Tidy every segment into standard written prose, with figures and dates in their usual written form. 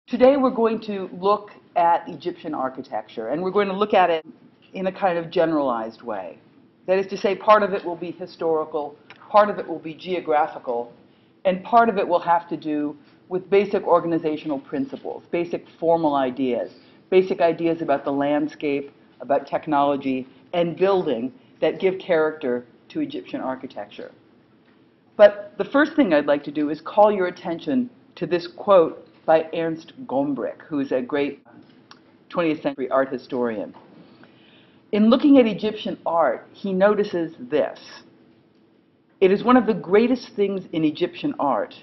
Today we're going to look at Egyptian architecture, and we're going to look at it in a kind of generalized way. That is to say, part of it will be historical, part of it will be geographical, and part of it will have to do with basic organizational principles, basic formal ideas, basic ideas about the landscape, about technology, and building that give character to Egyptian architecture. But the first thing I'd like to do is call your attention to this quote by Ernst Gombrich, who is a great 20th century art historian. In looking at Egyptian art, he notices this: it is one of the greatest things in Egyptian art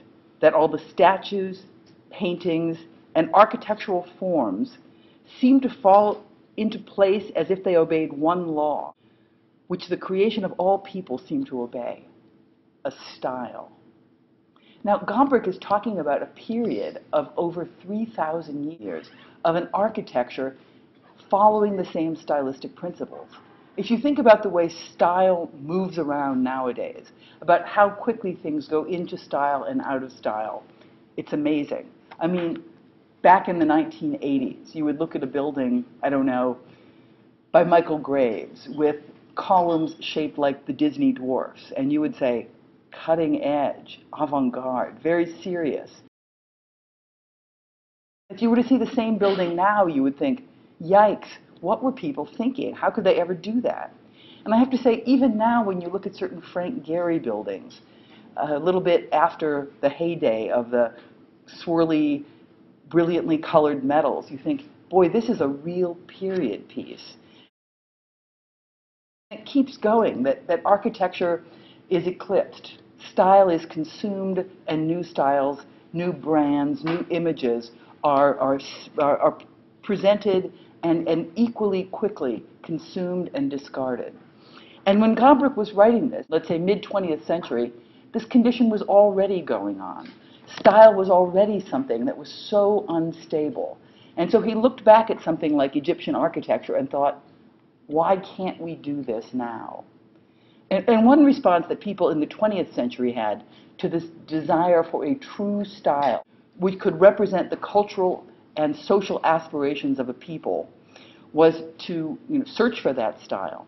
that all the statues, paintings, and architectural forms seem to fall into place as if they obeyed one law, which the creation of all people seem to obey: a style. Now, Gombrich is talking about a period of over 3,000 years of an architecture following the same stylistic principles. If you think about the way style moves around nowadays, about how quickly things go into style and out of style, it's amazing. I mean, back in the 1980s, you would look at a building, I don't know, by Michael Graves with columns shaped like the Disney dwarfs, and you would say, cutting edge, avant-garde, very serious. If you were to see the same building now, you would think, yikes, what were people thinking? How could they ever do that? And I have to say, even now when you look at certain Frank Gehry buildings, a little bit after the heyday of the swirly, brilliantly colored metals, you think, boy, this is a real period piece. It keeps going, that architecture is eclipsed. Style is consumed, and new styles, new brands, new images are presented and equally quickly consumed and discarded. And when Gombrich was writing this, let's say mid-20th century, this condition was already going on. Style was already something that was so unstable. And so he looked back at something like Egyptian architecture and thought, why can't we do this now? And one response that people in the 20th century had to this desire for a true style, which could represent the cultural and social aspirations of a people, was to search for that style.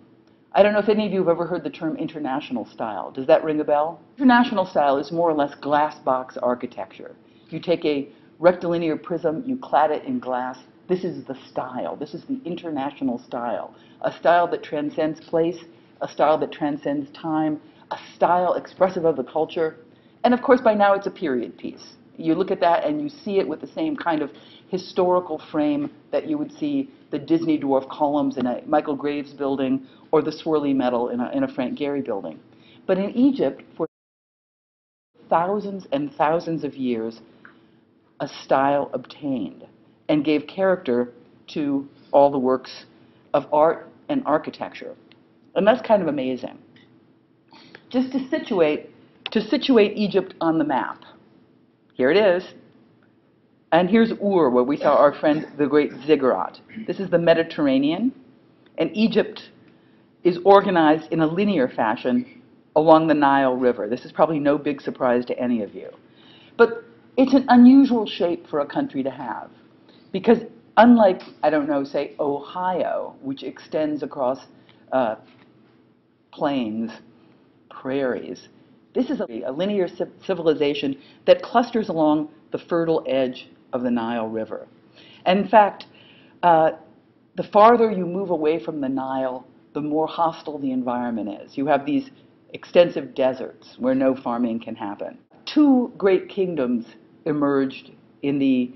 I don't know if any of you have ever heard the term international style. Does that ring a bell? International style is more or less glass box architecture. You take a rectilinear prism, you clad it in glass. This is the style. This is the international style. A style that transcends place, a style that transcends time, a style expressive of the culture. And of course, by now it's a period piece. You look at that and you see it with the same kind of historical frame that you would see the Disney dwarf columns in a Michael Graves building or the swirly metal in a Frank Gehry building. But in Egypt, for thousands and thousands of years, a style obtained and gave character to all the works of art and architecture. And that's kind of amazing. Just to situate Egypt on the map. Here it is. And here's Ur, where we saw our friend, the great ziggurat. This is the Mediterranean. And Egypt is organized in a linear fashion along the Nile River. This is probably no big surprise to any of you. But it's an unusual shape for a country to have. Because unlike, I don't know, say, Ohio, which extends across plains, prairies, this is a linear civilization that clusters along the fertile edge of the Nile River. And in fact, the farther you move away from the Nile, the more hostile the environment is. You have these extensive deserts where no farming can happen. Two great kingdoms emerged in the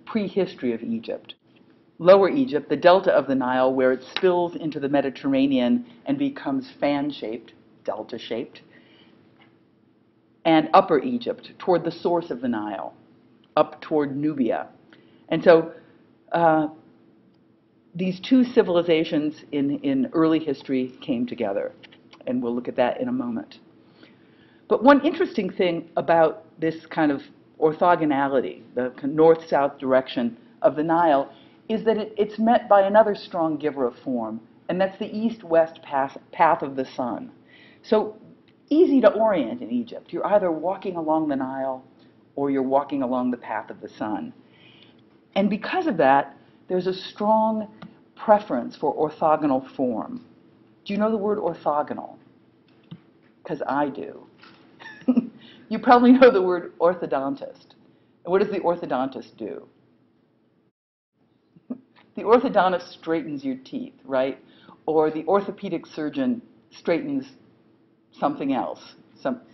prehistory of Egypt. Lower Egypt, the delta of the Nile, where it spills into the Mediterranean and becomes fan-shaped, delta-shaped, and Upper Egypt, toward the source of the Nile, up toward Nubia. And so these two civilizations in early history came together, and we'll look at that in a moment. But one interesting thing about this kind of orthogonality, the north-south direction of the Nile, is that it's met by another strong giver of form, and that's the east-west path of the sun. So easy to orient in Egypt. You're either walking along the Nile or you're walking along the path of the sun. And because of that, there's a strong preference for orthogonal form. Do you know the word orthogonal? Because I do. You probably know the word orthodontist. And what does the orthodontist do? The orthodontist straightens your teeth, right? Or the orthopedic surgeon straightens something else,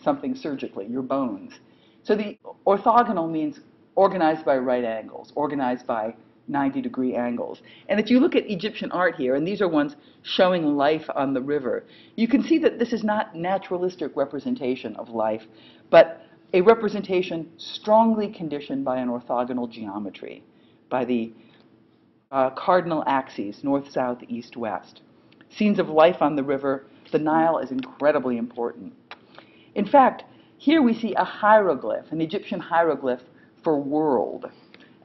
something surgically, your bones. So the orthogonal means organized by right angles, organized by 90-degree angles. And if you look at Egyptian art here, and these are ones showing life on the river, you can see that this is not naturalistic representation of life, but a representation strongly conditioned by an orthogonal geometry, by the cardinal axes, north, south, east, west. Scenes of life on the river, the Nile is incredibly important. In fact, here we see a hieroglyph, an Egyptian hieroglyph for world.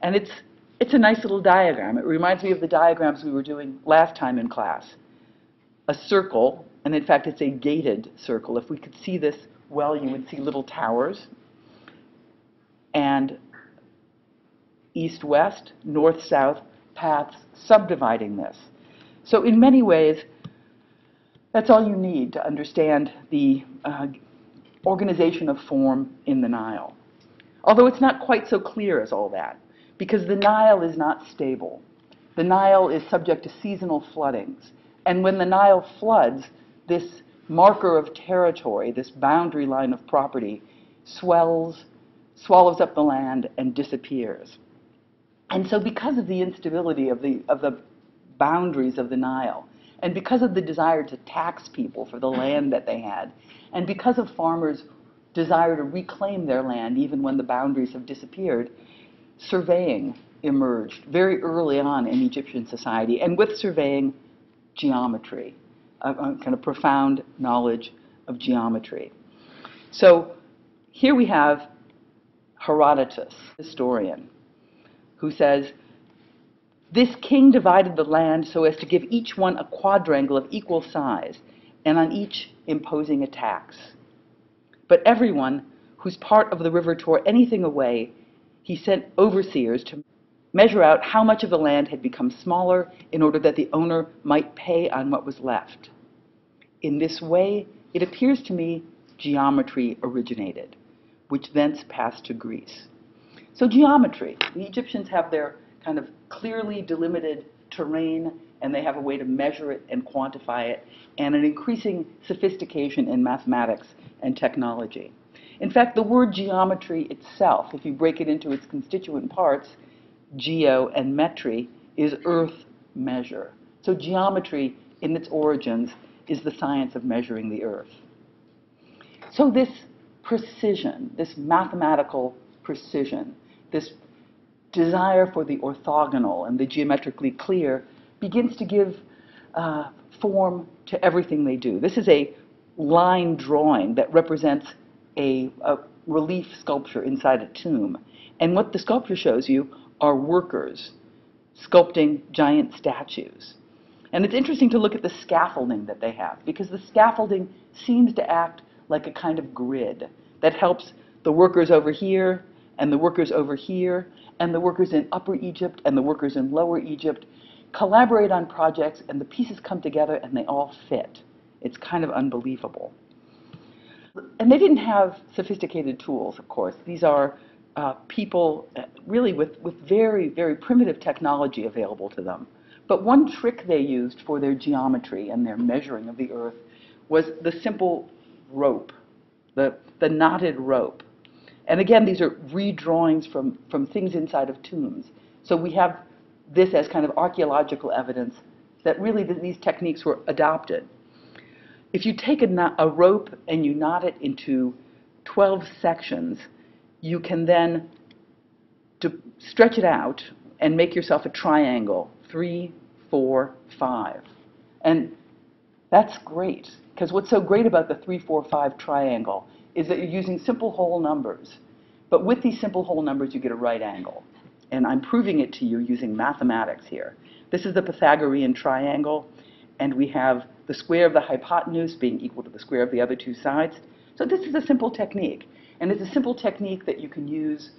And it's a nice little diagram. It reminds me of the diagrams we were doing last time in class. A circle, and in fact it's a gated circle. If we could see this well, you would see little towers. And east-west, north-south paths subdividing this. So in many ways, that's all you need to understand the organization of form in the Nile. Although it's not quite so clear as all that, because the Nile is not stable. The Nile is subject to seasonal floodings. And when the Nile floods, this marker of territory, this boundary line of property, swells, swallows up the land, and disappears. And so because of the instability of the boundaries of the Nile, and because of the desire to tax people for the land that they had, and because of farmers' desire to reclaim their land even when the boundaries have disappeared, surveying emerged very early on in Egyptian society, and with surveying, geometry, a kind of profound knowledge of geometry. So here we have Herodotus, historian, who says, "This king divided the land so as to give each one a quadrangle of equal size, and on each imposing a tax. But everyone whose part of the river tore anything away, he sent overseers to measure out how much of the land had become smaller in order that the owner might pay on what was left. In this way, it appears to me, geometry originated, which thence passed to Greece." So geometry, the Egyptians have their kind of clearly delimited terrain, and they have a way to measure it and quantify it, and an increasing sophistication in mathematics and technology. In fact, the word geometry itself, if you break it into its constituent parts, geo and metry, is earth measure. So geometry, in its origins, is the science of measuring the earth. So this precision, this mathematical precision, this desire for the orthogonal and the geometrically clear begins to give form to everything they do. This is a line drawing that represents a relief sculpture inside a tomb. And what the sculpture shows you are workers sculpting giant statues. And it's interesting to look at the scaffolding that they have, because the scaffolding seems to act like a kind of grid that helps the workers over here, and the workers over here, and the workers in Upper Egypt, and the workers in Lower Egypt collaborate on projects, and the pieces come together, and they all fit. It's kind of unbelievable. And they didn't have sophisticated tools, of course. These are people really with very, very primitive technology available to them. But one trick they used for their geometry and their measuring of the earth was the simple rope, the knotted rope. And again, these are redrawings from things inside of tombs. So we have this as kind of archaeological evidence that really these techniques were adopted. If you take a rope and you knot it into 12 sections, you can then stretch it out and make yourself a triangle, 3, 4, 5. And that's great, because what's so great about the 3, 4, 5 triangle is that you're using simple whole numbers. But with these simple whole numbers, you get a right angle. And I'm proving it to you using mathematics here. This is the Pythagorean triangle, and we have the square of the hypotenuse being equal to the square of the other two sides. So this is a simple technique. And it's a simple technique that you can use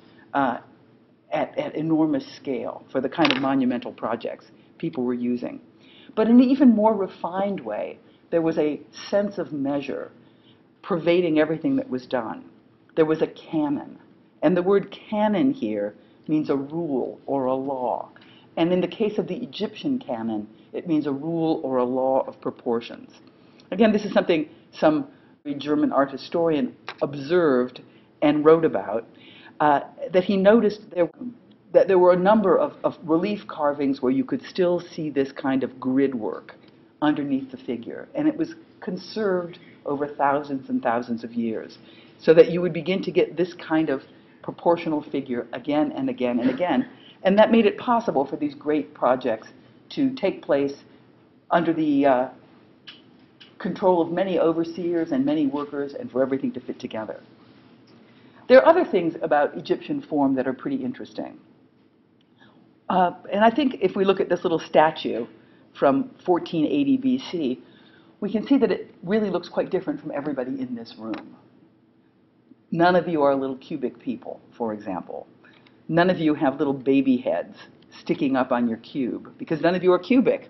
at enormous scale for the kind of monumental projects people were using. But in an even more refined way, there was a sense of measure pervading everything that was done. There was a canon. And the word canon here means a rule or a law. And in the case of the Egyptian canon, it means a rule or a law of proportions. Again, this is something some German art historian observed and wrote about, that he noticed that there were a number of relief carvings where you could still see this kind of grid work underneath the figure. And it was conserved over thousands and thousands of years, so that you would begin to get this kind of proportional figure again and again and again. And that made it possible for these great projects to take place under the control of many overseers and many workers, and for everything to fit together. There are other things about Egyptian form that are pretty interesting. And I think if we look at this little statue from 1480 BC, we can see that it really looks quite different from everybody in this room. None of you are little cubic people, for example. None of you have little baby heads sticking up on your cube, because none of you are cubic.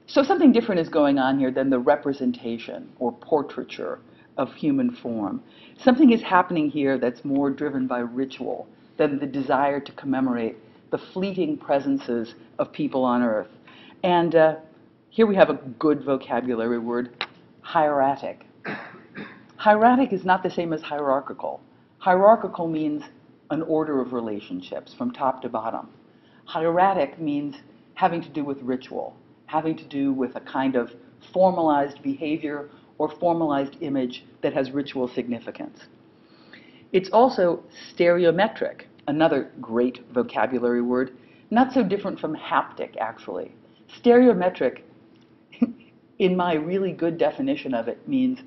So something different is going on here than the representation or portraiture of human form. Something is happening here that's more driven by ritual than the desire to commemorate the fleeting presences of people on earth. And here we have a good vocabulary word, hieratic. Hieratic is not the same as hierarchical. Hierarchical means an order of relationships from top to bottom. Hieratic means having to do with ritual, having to do with a kind of formalized behavior or formalized image that has ritual significance. It's also stereometric, another great vocabulary word, not so different from haptic, actually. Stereometric, in my really good definition of it, means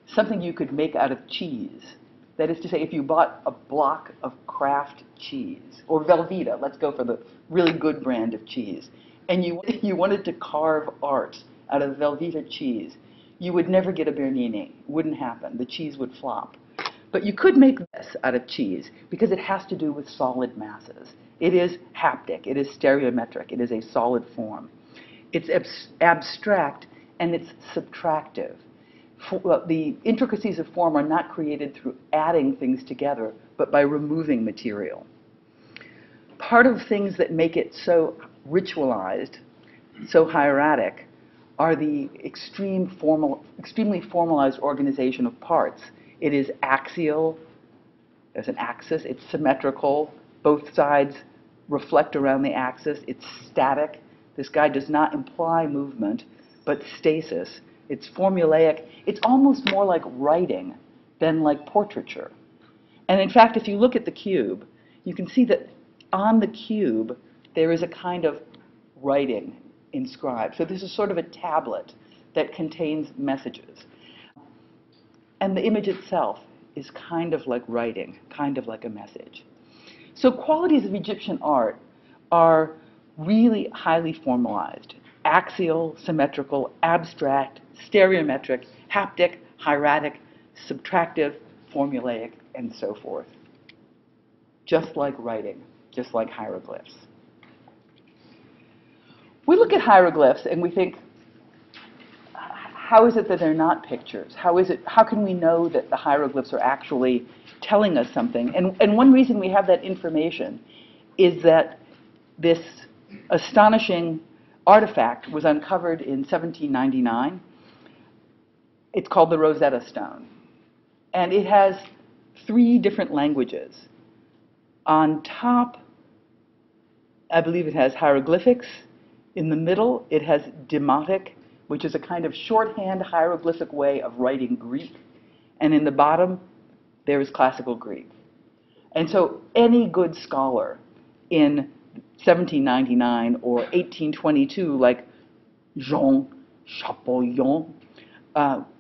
something you could make out of cheese. That is to say, if you bought a block of Kraft cheese, or Velveeta, let's go for the really good brand of cheese, and you wanted to carve art out of Velveeta cheese, you would never get a Bernini. It wouldn't happen. The cheese would flop. But you could make this out of cheese because it has to do with solid masses. It is haptic. It is stereometric. It is a solid form. It's abstract and it's subtractive. The intricacies of form are not created through adding things together, but by removing material. Part of things that make it so ritualized, so hieratic, are the extremely formalized organization of parts. It is axial, there's an axis, it's symmetrical, both sides reflect around the axis, it's static. This guy does not imply movement, but stasis. It's formulaic. It's almost more like writing than like portraiture. And in fact, if you look at the cube, you can see that on the cube, there is a kind of writing inscribed. So this is sort of a tablet that contains messages. And the image itself is kind of like writing, kind of like a message. So qualities of Egyptian art are really highly formalized: axial, symmetrical, abstract, stereometric, haptic, hieratic, subtractive, formulaic, and so forth. Just like writing, just like hieroglyphs. We look at hieroglyphs and we think, how is it that they're not pictures? How can we know that the hieroglyphs are actually telling us something? And one reason we have that information is that this astonishing artifact was uncovered in 1799. It's called the Rosetta Stone. And it has 3 different languages. On top, I believe it has hieroglyphics. In the middle, it has demotic, which is a kind of shorthand hieroglyphic way of writing Greek. And in the bottom, there is classical Greek. And so any good scholar in 1799 or 1822, like Jean Champollion,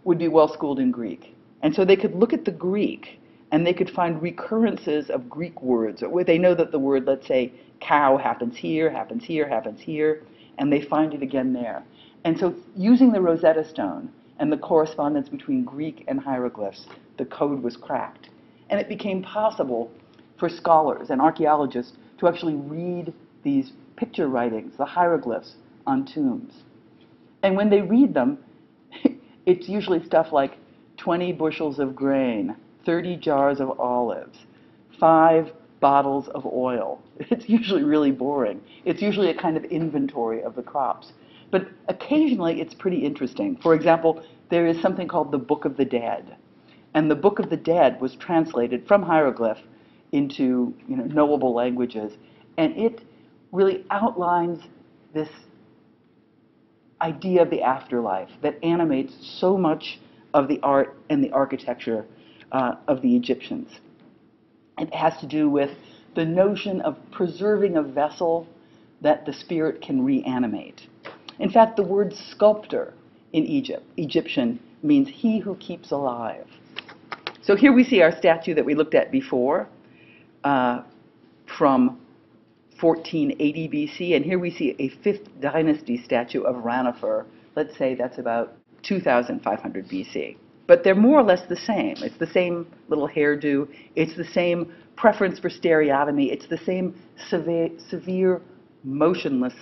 would be well schooled in Greek. And so they could look at the Greek and they could find recurrences of Greek words, or they know that the word, let's say, cow happens here, happens here, happens here, and they find it again there. And so using the Rosetta Stone and the correspondence between Greek and hieroglyphs, the code was cracked. And it became possible for scholars and archaeologists to actually read these picture writings, the hieroglyphs on tombs. And when they read them, it's usually stuff like 20 bushels of grain, 30 jars of olives, 5 bottles of oil. It's usually really boring. It's usually a kind of inventory of the crops. But occasionally it's pretty interesting. For example, there is something called the Book of the Dead. And the Book of the Dead was translated from hieroglyph into knowable languages. And it really outlines this idea of the afterlife that animates so much of the art and the architecture of the Egyptians. It has to do with the notion of preserving a vessel that the spirit can reanimate. In fact, the word sculptor in Egyptian, means he who keeps alive. So here we see our statue that we looked at before from 1480 BC, and here we see a 5th dynasty statue of Ranifer. Let's say that's about 2500 BC. But they're more or less the same. It's the same little hairdo. It's the same preference for stereotomy. It's the same severe motionless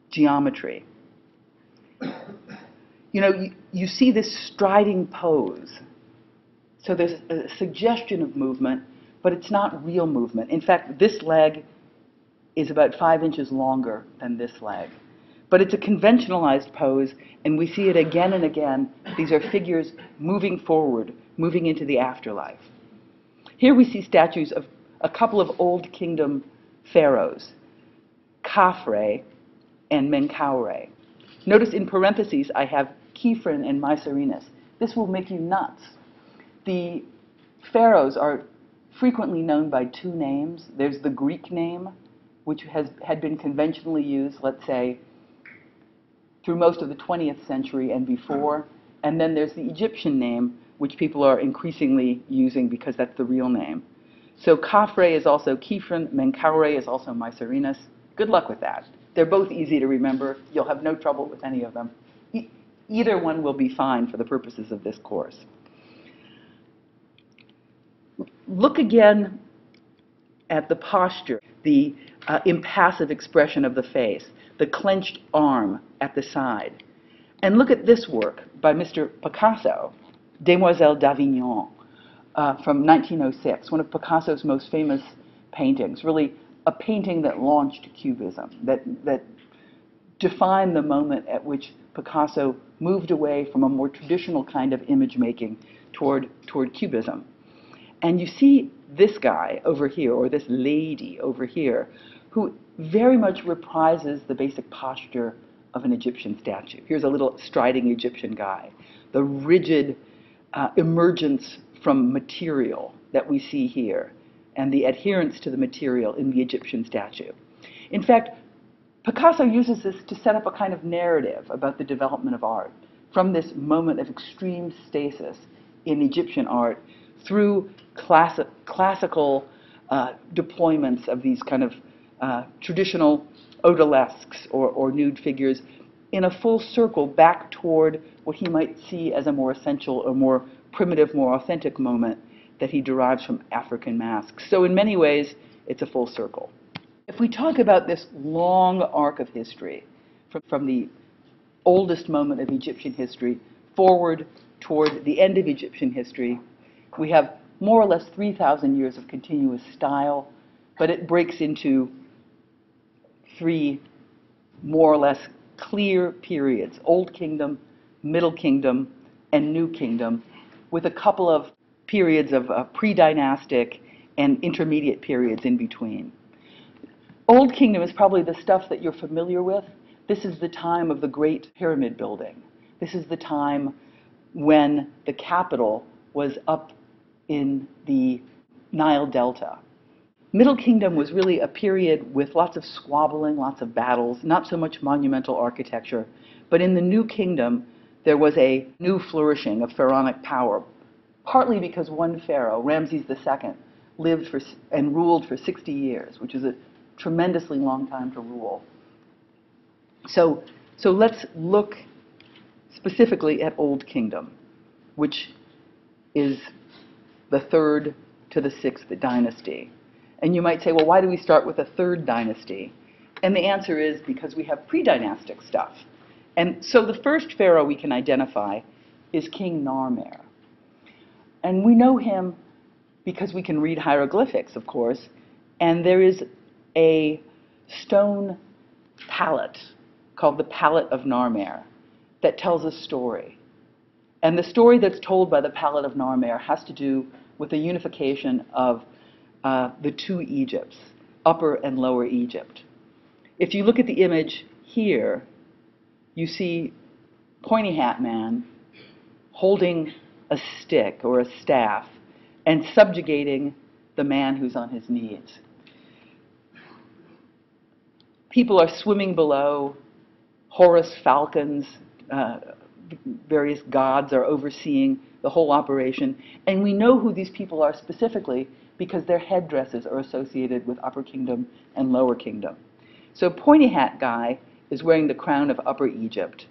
geometry. You see this striding pose. So there's a suggestion of movement, but it's not real movement. In fact, this leg is about 5 inches longer than this leg. But it's a conventionalized pose, and we see it again and again. These are figures moving forward, moving into the afterlife. Here we see statues of a couple of Old Kingdom pharaohs, Khafre and Menkaure. Notice in parentheses I have Khephren and Mycerinus. This will make you nuts. The pharaohs are frequently known by 2 names. There's the Greek name, which had been conventionally used, let's say, through most of the 20th century and before. And then there's the Egyptian name, which people are increasingly using because that's the real name. So Khafre is also Khephren, Menkaure is also Mycerinus. Good luck with that. They're both easy to remember. You'll have no trouble with any of them. Either one will be fine for the purposes of this course. Look again at the posture, the impassive expression of the face, the clenched arm at the side. And look at this work by Mr. Picasso, Demoiselle d'Avignon, from 1906, one of Picasso's most famous paintings, really a painting that launched Cubism, that defined the moment at which Picasso moved away from a more traditional kind of image making toward Cubism. And you see this guy over here, or this lady over here, who very much reprises the basic posture of an Egyptian statue. Here's a little striding Egyptian guy. The rigid emergence from material that we see here, and the adherence to the material in the Egyptian statue. In fact, Picasso uses this to set up a kind of narrative about the development of art, from this moment of extreme stasis in Egyptian art through classical deployments of these kind of traditional odalisques or nude figures in a full circle back toward what he might see as a more essential or more primitive, more authentic moment that he derives from African masks. So in many ways, it's a full circle. If we talk about this long arc of history, from the oldest moment of Egyptian history forward toward the end of Egyptian history, we have more or less 3,000 years of continuous style, but it breaks into 3 more or less clear periods: Old Kingdom, Middle Kingdom, and New Kingdom, with a couple of periods of pre-dynastic and intermediate periods in between. Old Kingdom is probably the stuff that you're familiar with. This is the time of the Great Pyramid building. This is the time when the capital was up in the Nile Delta. Middle Kingdom was really a period with lots of squabbling, lots of battles, not so much monumental architecture. But in the New Kingdom, there was a new flourishing of pharaonic power, partly because one pharaoh, Ramses II, lived and ruled for 60 years, which is a tremendously long time to rule. So let's look specifically at Old Kingdom, which is the 3rd to the 6th dynasty. And you might say, well, why do we start with the 3rd dynasty? And the answer is because we have pre-dynastic stuff. And so the first pharaoh we can identify is King Narmer. And we know him because we can read hieroglyphics, of course, and there is a stone palette called the Palette of Narmer that tells a story. And the story that's told by the Palette of Narmer has to do with the unification of the 2 Egypts, Upper and Lower Egypt. If you look at the image here, you see Pointy Hat Man holding a stick or a staff and subjugating the man who's on his knees. People are swimming below. Horus falcons, various gods are overseeing the whole operation. And we know who these people are specifically because their headdresses are associated with Upper Kingdom and Lower Kingdom. So Pointy Hat guy is wearing the crown of Upper Egypt,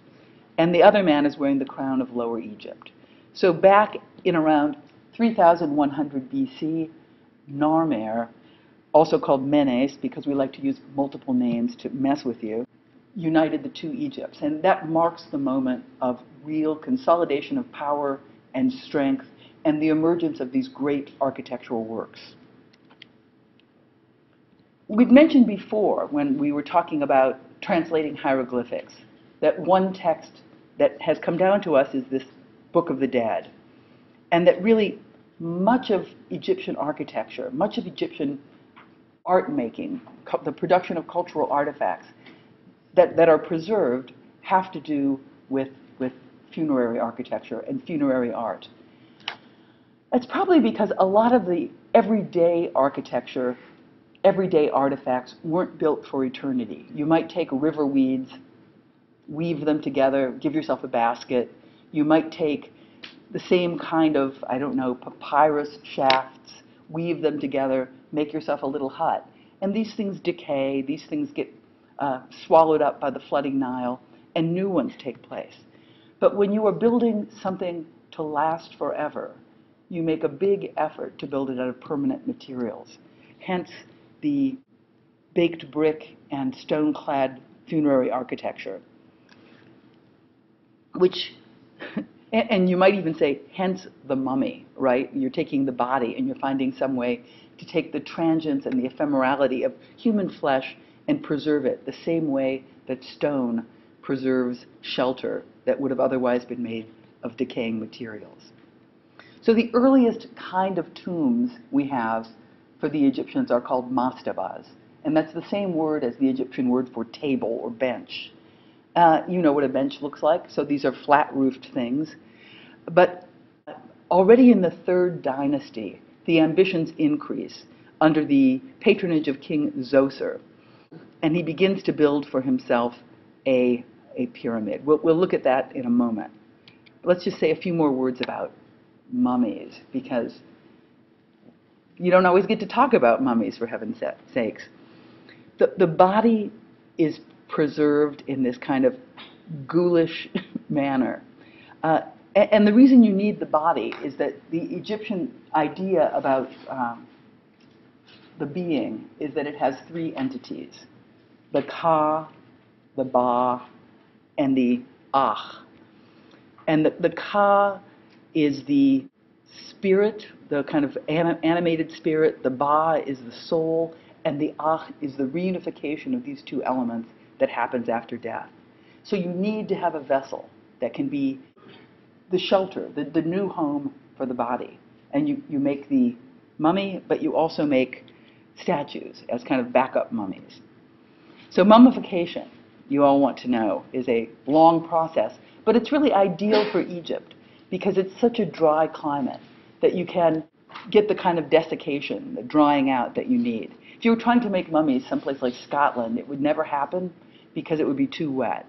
and the other man is wearing the crown of Lower Egypt. So back in around 3100 BC, Narmer, also called Menes, because we like to use multiple names to mess with you, united the 2 Egypts. And that marks the moment of real consolidation of power and strength and the emergence of these great architectural works. We've mentioned before, when we were talking about translating hieroglyphics, that one text that has come down to us is this Book of the Dead. And that really much of Egyptian architecture, much of Egyptian art making, the production of cultural artifacts that are preserved have to do with funerary architecture and funerary art. That's probably because a lot of the everyday architecture, everyday artifacts weren't built for eternity. You might take river weeds, weave them together, give yourself a basket. You might take the same kind of, I don't know, papyrus shafts, weave them together, make yourself a little hut. And these things decay, these things get swallowed up by the flooding Nile, and new ones take place. But when you are building something to last forever, you make a big effort to build it out of permanent materials. Hence the baked brick and stone-clad funerary architecture, which, and you might even say, hence the mummy, right? You're taking the body and you're finding some way to take the transience and the ephemerality of human flesh and preserve it the same way that stone preserves shelter that would have otherwise been made of decaying materials. So the earliest kind of tombs we have for the Egyptians are called mastabas, and that's the same word as the Egyptian word for table or bench. You know what a bench looks like, so these are flat-roofed things. But already in the 3rd dynasty, the ambitions increase under the patronage of King Zoser, and he begins to build for himself a pyramid. We'll look at that in a moment. Let's just say a few more words about mummies, because you don't always get to talk about mummies, for heaven's sakes. The body is preserved in this kind of ghoulish manner. And the reason you need the body is that the Egyptian idea about the being is that it has 3 entities: the Ka, the Ba, and the Ah. And the Ka is the spirit, the kind of animated spirit. The Ba is the soul, and the Ah is the reunification of these 2 elements that happens after death. So you need to have a vessel that can be the shelter, the new home for the body. And you make the mummy, but you also make statues as kind of backup mummies. So mummification, you all want to know, is a long process, but it's really ideal for Egypt because it's such a dry climate that you can get the kind of desiccation, the drying out that you need. If you were trying to make mummies someplace like Scotland, it would never happen because it would be too wet.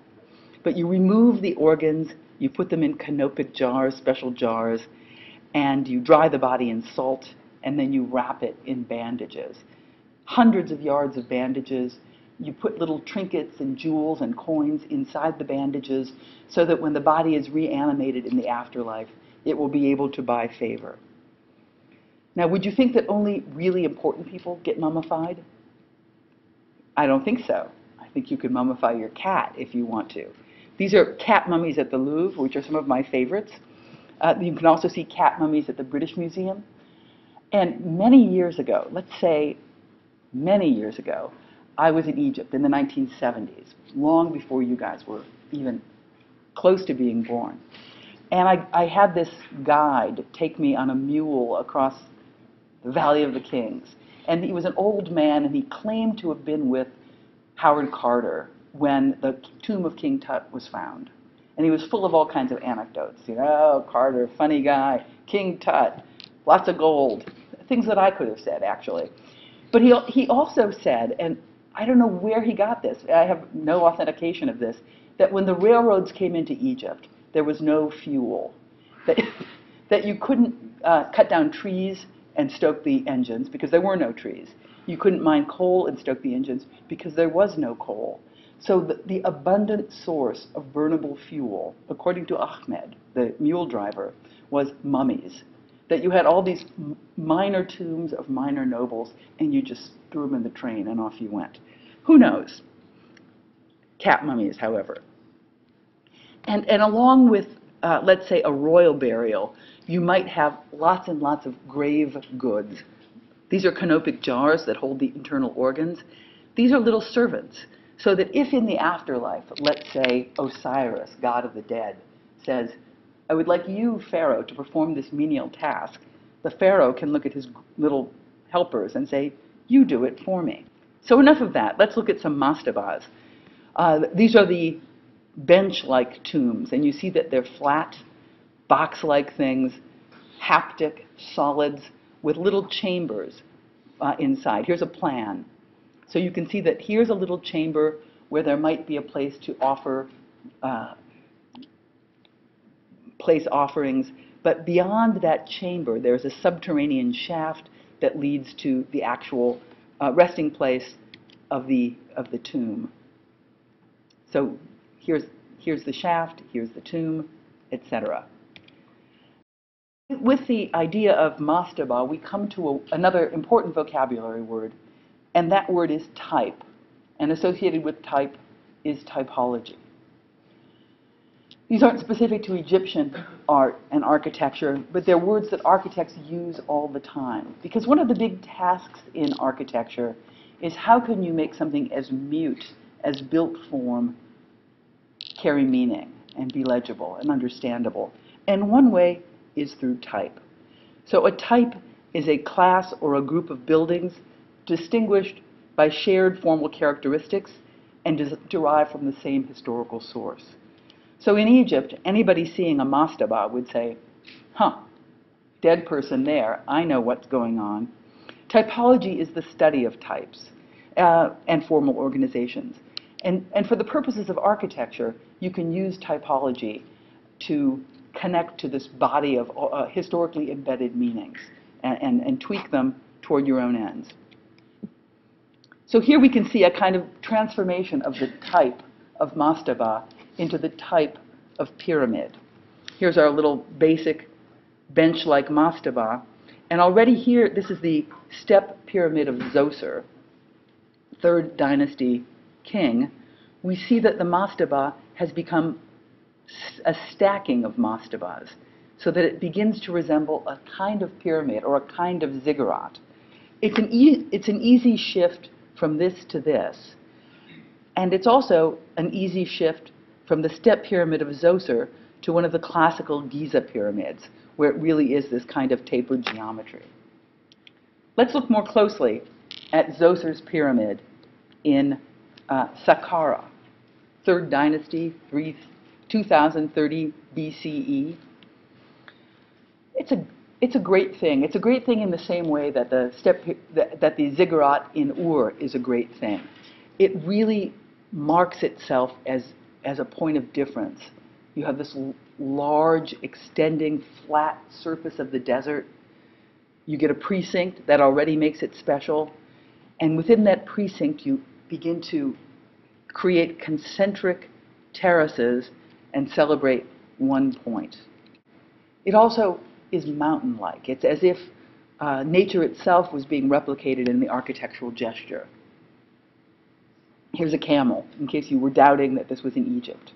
But you remove the organs, you put them in canopic jars, special jars, and you dry the body in salt, and then you wrap it in bandages. Hundreds of yards of bandages. You put little trinkets and jewels and coins inside the bandages so that when the body is reanimated in the afterlife, it will be able to buy favor. Now, would you think that only really important people get mummified? I don't think so. I think you could mummify your cat if you want to. These are cat mummies at the Louvre, which are some of my favorites. You can also see cat mummies at the British Museum. And many years ago, let's say many years ago, I was in Egypt in the 1970s, long before you guys were even close to being born. And I had this guide take me on a mule across the Valley of the Kings. And he was an old man, and he claimed to have been with Howard Carter when the tomb of King Tut was found. And he was full of all kinds of anecdotes. You know, oh, Carter, funny guy, King Tut, lots of gold, things that I could have said, actually. But he also said, and I don't know where he got this, I have no authentication of this, that when the railroads came into Egypt, there was no fuel. That you couldn't cut down trees and stoke the engines because there were no trees. You couldn't mine coal and stoke the engines because there was no coal. So the abundant source of burnable fuel, according to Ahmed, the mule driver, was mummies. That you had all these minor tombs of minor nobles, and you just threw them in the train and off you went. Who knows? Cat mummies, however. And along with, let's say, a royal burial, you might have lots and lots of grave goods. These are canopic jars that hold the internal organs. These are little servants, so that if in the afterlife, let's say Osiris, god of the dead, says, I would like you, Pharaoh, to perform this menial task, the Pharaoh can look at his little helpers and say, you do it for me. So enough of that. Let's look at some mastabas. These are the bench-like tombs, and you see that they're flat, box-like things, haptic, solids, with little chambers inside. Here's a plan. So you can see that here's a little chamber where there might be a place to offer place offerings, but beyond that chamber, there's a subterranean shaft that leads to the actual resting place of the tomb. So here's the shaft, here's the tomb, etc. With the idea of mastaba, we come to another important vocabulary word, and that word is type. And associated with type is typology. These aren't specific to Egyptian art and architecture, but they're words that architects use all the time. Because one of the big tasks in architecture is how can you make something as mute as built form carry meaning and be legible and understandable. And one way is through type. So a type is a class or a group of buildings distinguished by shared formal characteristics and derived from the same historical source. So in Egypt, anybody seeing a mastaba would say, huh, dead person there, I know what's going on. Typology is the study of types and formal organizations. And for the purposes of architecture, you can use typology to connect to this body of historically embedded meanings and tweak them toward your own ends. So here we can see a kind of transformation of the type of mastaba into the type of pyramid. Here's our little basic bench-like mastaba. And already here, this is the step pyramid of Zoser, 3rd dynasty king. We see that the mastaba has become a stacking of mastabas, so that it begins to resemble a kind of pyramid or a kind of ziggurat. It's an easy shift from this to this. And it's also an easy shift from the step pyramid of Zoser to one of the classical Giza pyramids, where it really is this kind of tapered geometry. Let's look more closely at Zoser's pyramid in Saqqara, 3rd dynasty, 2030 BCE. It's a great thing. It's a great thing in the same way that the ziggurat in Ur is a great thing. It really marks itself as a point of difference. You have this large, extending, flat surface of the desert. You get a precinct that already makes it special. And within that precinct, you begin to create concentric terraces and celebrate one point. It also is mountain-like. It's as if nature itself was being replicated in the architectural gesture. Here's a camel, in case you were doubting that this was in Egypt.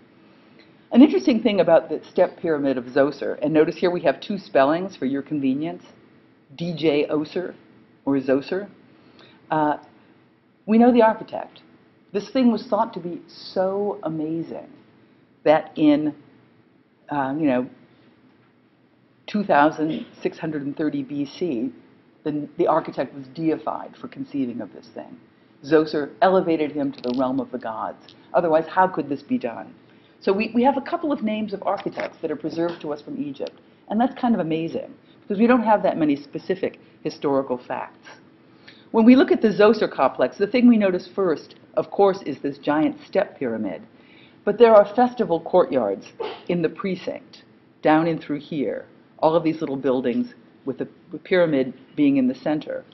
An interesting thing about the step pyramid of Zoser, and notice here we have two spellings for your convenience, DJ Oser or Zoser. We know the architect. This thing was thought to be so amazing that in 2630 BC, the architect was deified for conceiving of this thing. Zoser elevated him to the realm of the gods. Otherwise, how could this be done? So we have a couple of names of architects that are preserved to us from Egypt, and that's kind of amazing, because we don't have that many specific historical facts. When we look at the Zoser complex, the thing we notice first, of course, is this giant step pyramid. But there are festival courtyards in the precinct, down in through here, all of these little buildings with the pyramid being in the center.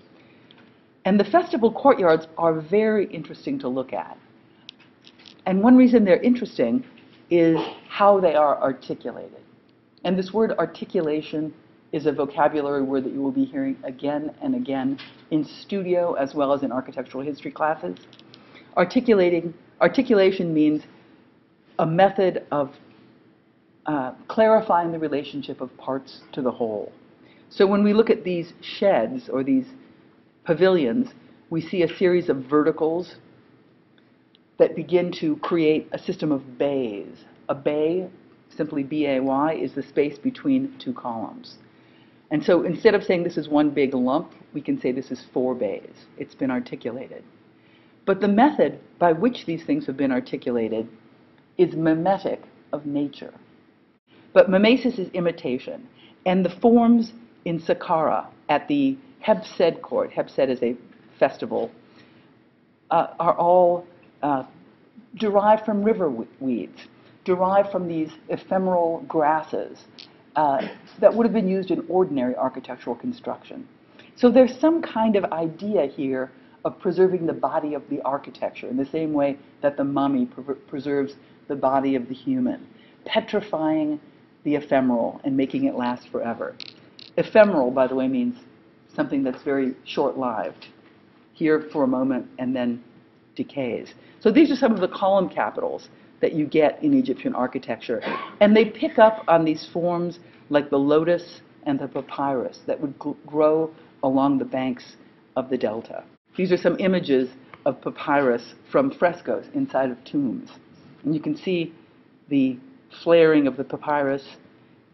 And the festival courtyards are very interesting to look at. And one reason they're interesting is how they are articulated. And this word articulation is a vocabulary word that you will be hearing again and again in studio as well as in architectural history classes. Articulation means a method of clarifying the relationship of parts to the whole. So when we look at these sheds or these pavilions, we see a series of verticals that begin to create a system of bays. A bay, simply B-A-Y, is the space between two columns. And so instead of saying this is one big lump, we can say this is 4 bays. It's been articulated. But the method by which these things have been articulated is mimetic of nature. But mimesis is imitation. And the forms in Saqqara at the Hebsed court, Hebsed is a festival, are all derived from river weeds, derived from these ephemeral grasses that would have been used in ordinary architectural construction. So there's some kind of idea here of preserving the body of the architecture in the same way that the mummy preserves the body of the human, petrifying the ephemeral and making it last forever. Ephemeral, by the way, means something that's very short-lived, here for a moment and then decays. So these are some of the column capitals that you get in Egyptian architecture. And they pick up on these forms like the lotus and the papyrus that would grow along the banks of the delta. These are some images of papyrus from frescoes inside of tombs. And you can see the flaring of the papyrus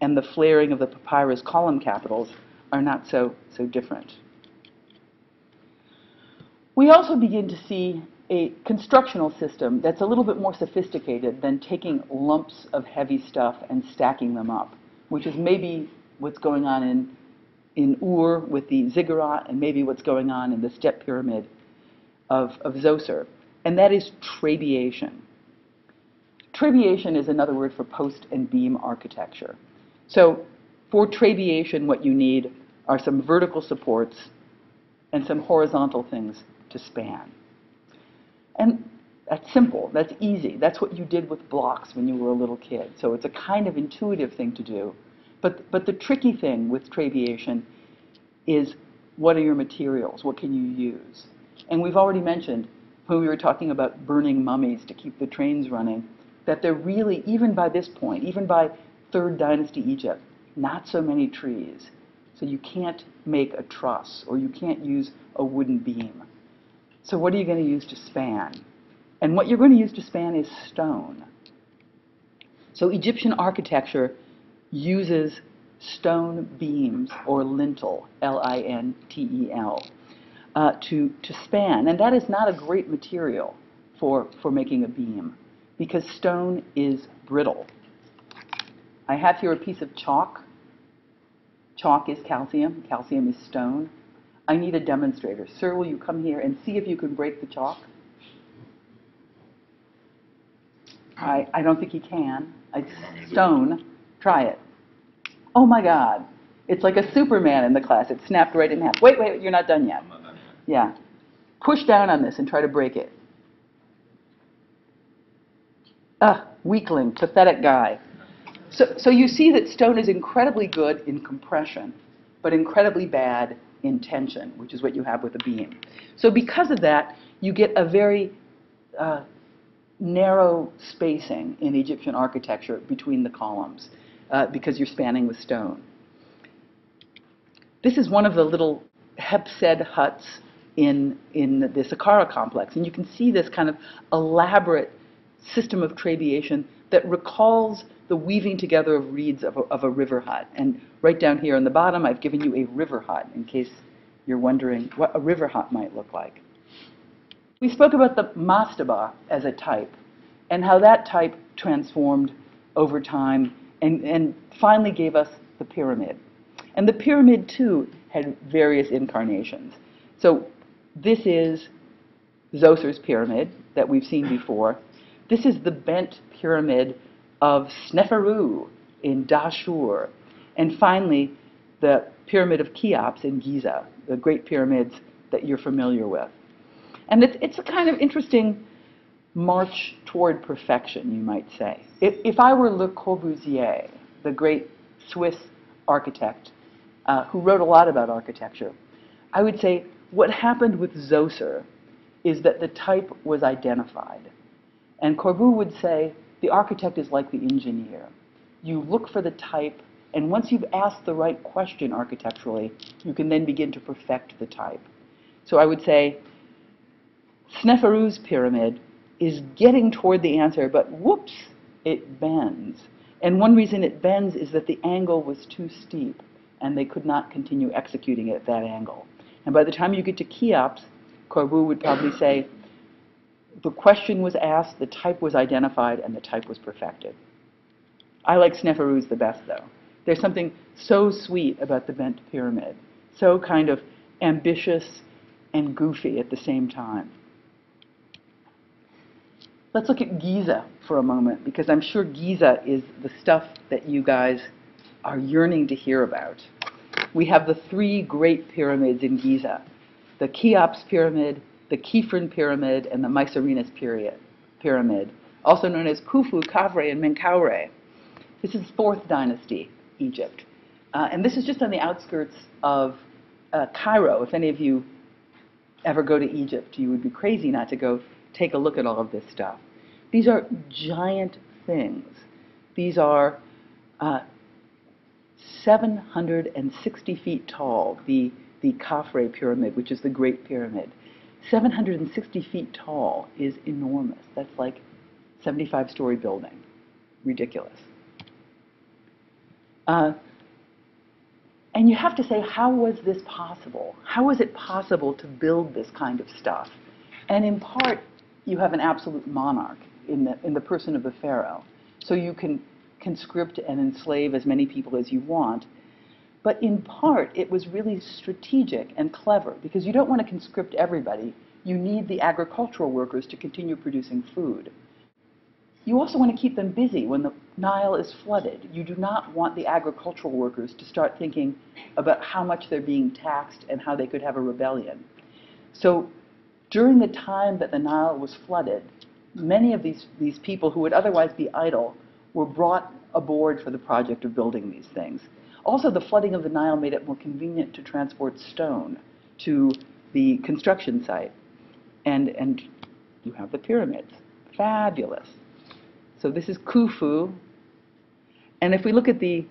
and the flaring of the papyrus column capitals are not so different. We also begin to see a constructional system that's a little bit more sophisticated than taking lumps of heavy stuff and stacking them up, which is maybe what's going on in Ur with the ziggurat and maybe what's going on in the step pyramid of Zoser, and that is trabeation. Trabeation is another word for post and beam architecture. So for trabeation, what you need are some vertical supports and some horizontal things to span. And that's simple, that's easy. That's what you did with blocks when you were a little kid. So it's a kind of intuitive thing to do. But the tricky thing with trabeation is, what are your materials? What can you use? And we've already mentioned, when we were talking about burning mummies to keep the trains running, that there really, even by this point, even by 3rd Dynasty Egypt, not so many trees. So you can't make a truss, or you can't use a wooden beam. So what are you going to use to span? And what you're going to use to span is stone. So Egyptian architecture uses stone beams, or lintel, L-I-N-T-E-L, to span. And that is not a great material for making a beam, because stone is brittle. I have here a piece of chalk. Chalk is calcium. Calcium is stone. I need a demonstrator. Sir, will you come here and see if you can break the chalk? I don't think he can. Stone. Try it. Oh my God. It's like a Superman in the class. It snapped right in half. Wait, you're not done yet. Yeah. Push down on this and try to break it. Weakling, pathetic guy. So you see that stone is incredibly good in compression, but incredibly bad in tension, which is what you have with a beam. So because of that, you get a very narrow spacing in Egyptian architecture between the columns because you're spanning with stone. This is one of the little Hepsed huts in the Saqqara complex, and you can see this kind of elaborate system of trabeation that recalls the weaving together of reeds of a river hut. And right down here on the bottom, I've given you a river hut in case you're wondering what a river hut might look like. We spoke about the mastaba as a type and how that type transformed over time and finally gave us the pyramid. And the pyramid, too, had various incarnations. So this is Zoser's pyramid that we've seen before. This is the bent pyramid of Sneferu in Dashur. And finally, the pyramid of Cheops in Giza, the great pyramids that you're familiar with. And it's a kind of interesting march toward perfection, you might say. If I were Le Corbusier, the great Swiss architect who wrote a lot about architecture, I would say what happened with Zoser is that the type was identified. And Corbu would say the architect is like the engineer. You look for the type, and once you've asked the right question architecturally, you can then begin to perfect the type. So I would say Sneferu's pyramid is getting toward the answer, but whoops, it bends. And one reason it bends is that the angle was too steep, and they could not continue executing it at that angle. And by the time you get to Cheops, Corbu would probably say, the question was asked, the type was identified, and the type was perfected. I like Sneferu's the best, though. There's something so sweet about the bent pyramid, so kind of ambitious and goofy at the same time. Let's look at Giza for a moment, because I'm sure Giza is the stuff that you guys are yearning to hear about. We have the three great pyramids in Giza, the Cheops pyramid, the Khifren pyramid, and the Mycerinus pyramid, also known as Khufu, Khafre, and Menkaure. This is 4th dynasty Egypt. And this is just on the outskirts of Cairo. If any of you ever go to Egypt, you would be crazy not to go take a look at all of this stuff. These are giant things. These are 760 feet tall, the Khafre pyramid, which is the Great Pyramid. 760 feet tall is enormous. That's like a 75-story building. Ridiculous. And you have to say, how was this possible? How was it possible to build this kind of stuff? And in part, you have an absolute monarch in the person of the pharaoh. So you can conscript and enslave as many people as you want. But in part, it was really strategic and clever, because you don't want to conscript everybody. You need the agricultural workers to continue producing food. You also want to keep them busy when the Nile is flooded. You do not want the agricultural workers to start thinking about how much they're being taxed and how they could have a rebellion. So during the time that the Nile was flooded, many of these people who would otherwise be idle were brought aboard for the project of building these things. Also, the flooding of the Nile made it more convenient to transport stone to the construction site. And you have the pyramids. Fabulous. So this is Khufu. And if we look at the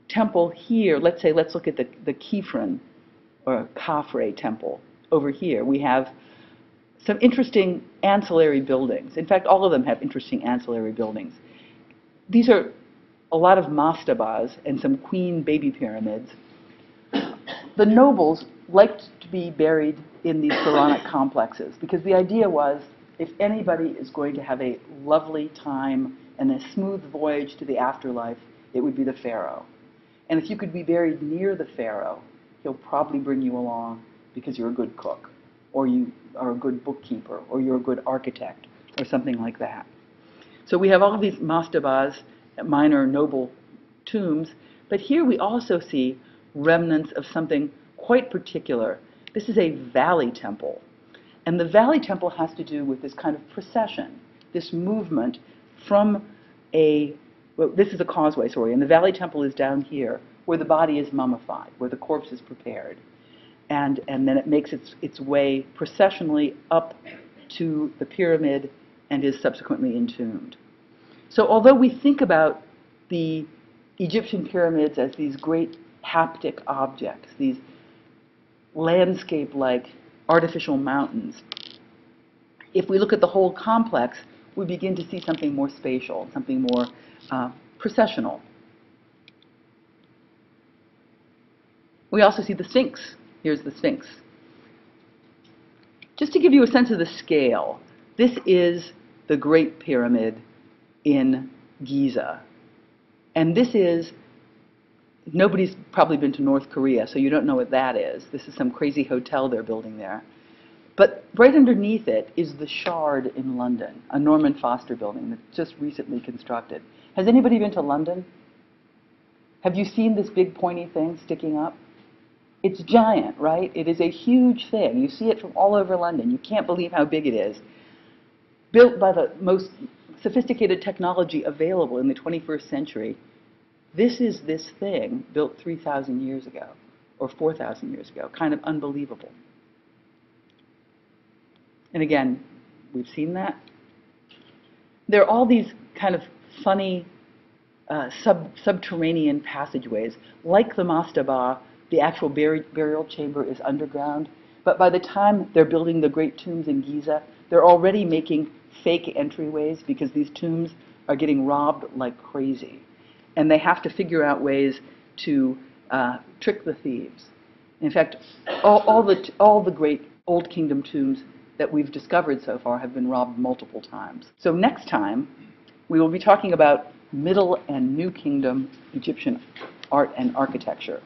temple here, let's look at the Khifren or Khafre temple over here. We have some interesting ancillary buildings. In fact, all of them have interesting ancillary buildings. These are a lot of mastabas and some queen baby pyramids. The nobles liked to be buried in these pharaonic complexes because the idea was, if anybody is going to have a lovely time and a smooth voyage to the afterlife, it would be the pharaoh. And if you could be buried near the pharaoh, he'll probably bring you along because you're a good cook, or you are a good bookkeeper, or you're a good architect, or something like that. So we have all of these mastabas, minor noble tombs, but here we also see remnants of something quite particular. This is a valley temple. And the valley temple has to do with this kind of procession, this movement from this is a causeway, sorry, and the valley temple is down here, where the body is mummified, where the corpse is prepared. and then it makes its way processionally up to the pyramid and is subsequently entombed. So although we think about the Egyptian pyramids as these great haptic objects, these landscape-like artificial mountains, if we look at the whole complex, we begin to see something more spatial, something more processional. We also see the Sphinx. Here's the Sphinx. Just to give you a sense of the scale, this is the Great Pyramid in Giza. And this is, nobody's probably been to North Korea, so you don't know what that is. This is some crazy hotel they're building there. But right underneath it is the Shard in London, a Norman Foster building that's just recently constructed. Has anybody been to London? Have you seen this big pointy thing sticking up? It's giant, right? It is a huge thing. You see it from all over London. You can't believe how big it is. Built by the most sophisticated technology available in the 21st century. This is this thing built 3,000 years ago, or 4,000 years ago. Kind of unbelievable. And again, we've seen that. There are all these kind of funny subterranean passageways. Like the mastaba, the actual burial chamber is underground. But by the time they're building the great tombs in Giza, they're already making fake entryways because these tombs are getting robbed like crazy. And they have to figure out ways to trick the thieves. In fact, all the great Old Kingdom tombs that we've discovered so far have been robbed multiple times. So next time, we will be talking about Middle and New Kingdom Egyptian art and architecture.